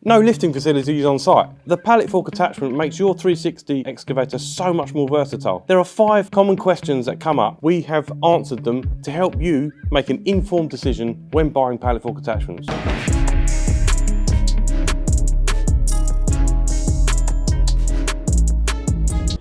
No lifting facilities on site. The Pallet Fork Attachment makes your 360 excavator so much more versatile. There are 5 common questions that come up. We have answered them to help you make an informed decision when buying Pallet Fork Attachments.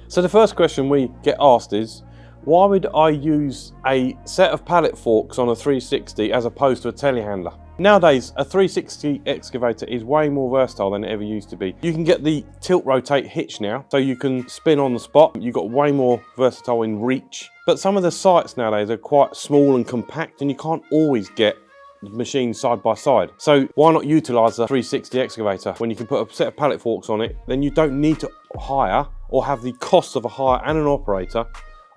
So the first question we get asked is, why would I use a set of pallet forks on a 360 as opposed to a telehandler? Nowadays, a 360 excavator is way more versatile than it ever used to be. You can get the tilt rotate hitch now, so you can spin on the spot. You've got way more versatile in reach. But some of the sites nowadays are quite small and compact, and you can't always get machines side by side. So why not utilize a 360 excavator? When you can put a set of pallet forks on it, then you don't need to hire or have the cost of a hire and an operator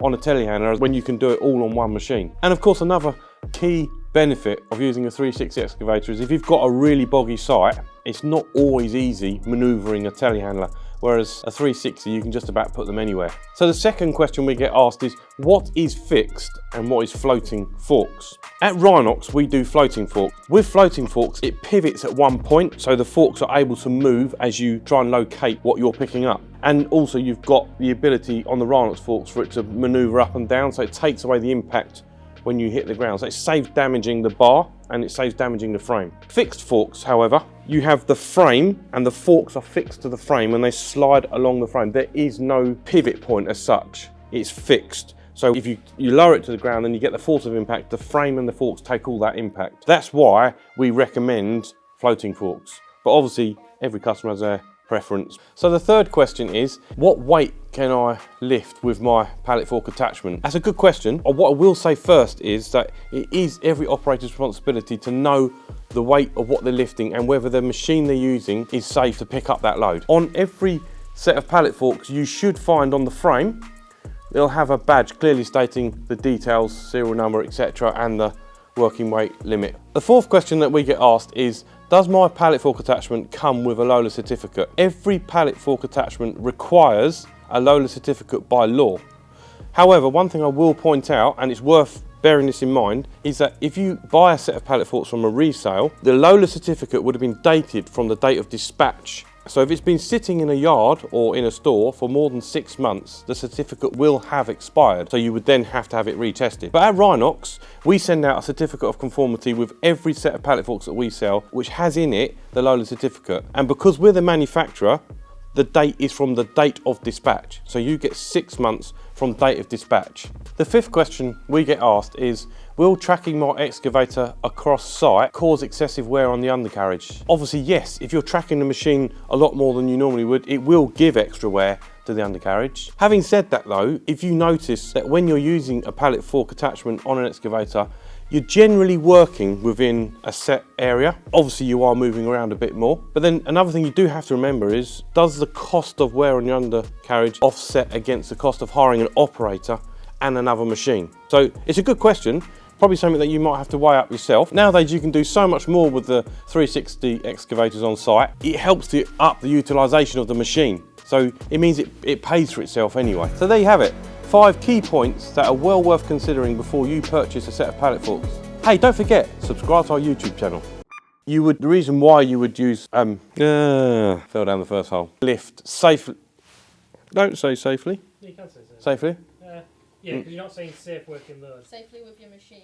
on a telehandler when you can do it all on one machine. And of course, another key benefit of using a 360 excavator is if you've got a really boggy site, it's not always easy maneuvering a telehandler, whereas a 360 you can just about put them anywhere. So the second question we get asked is, what is fixed and what is floating forks? At Rhinox we do floating forks. With floating forks it pivots at one point, so the forks are able to move as you try and locate what you're picking up. And also you've got the ability on the Rhinox forks for it to maneuver up and down, so it takes away the impact when you hit the ground. So it saves damaging the bar and it saves damaging the frame. Fixed forks, however, you have the frame and the forks are fixed to the frame and they slide along the frame. There is no pivot point as such, it's fixed. So if you lower it to the ground and you get the force of impact, the frame and the forks take all that impact. That's why we recommend floating forks. But obviously every customer has their preference. So the third question is, what weight can I lift with my Pallet Fork Attachment? That's a good question. What I will say first is that it is every operator's responsibility to know the weight of what they're lifting and whether the machine they're using is safe to pick up that load. On every set of pallet forks you should find on the frame, they'll have a badge clearly stating the details, serial number, etc. and the working weight limit. The fourth question that we get asked is, does my Pallet Fork Attachment come with a Lola certificate? Every Pallet Fork Attachment requires a Lola certificate by law. However, one thing I will point out, and it's worth bearing this in mind, is that if you buy a set of pallet forks from a resale, the Lola certificate would have been dated from the date of dispatch. So if it's been sitting in a yard or in a store for more than 6 months, the certificate will have expired. So you would then have to have it retested. But at Rhinox, we send out a certificate of conformity with every set of pallet forks that we sell, which has in it the Lola certificate. And because we're the manufacturer, the date is from the date of dispatch. So you get 6 months from date of dispatch. The fifth question we get asked is, will tracking my excavator across site cause excessive wear on the undercarriage? Obviously yes, if you're tracking the machine a lot more than you normally would, it will give extra wear to the undercarriage. Having said that though, if you notice that when you're using a Pallet Fork Attachment on an excavator, you're generally working within a set area. Obviously you are moving around a bit more, but then another thing you do have to remember is, does the cost of wear on your undercarriage offset against the cost of hiring an operator and another machine? So it's a good question, probably something that you might have to weigh up yourself. Nowadays you can do so much more with the 360 excavators on site. It helps to up the utilisation of the machine. So it means it pays for itself anyway. So there you have it. 5 key points that are well worth considering before you purchase a set of pallet forks. Hey, don't forget, subscribe to our YouTube channel. The reason why you would use, fell down the first hole. Lift safely. Don't say safely. You can say safely. Safely? Yeah, because you're not saying safe working load. Safely with your machine.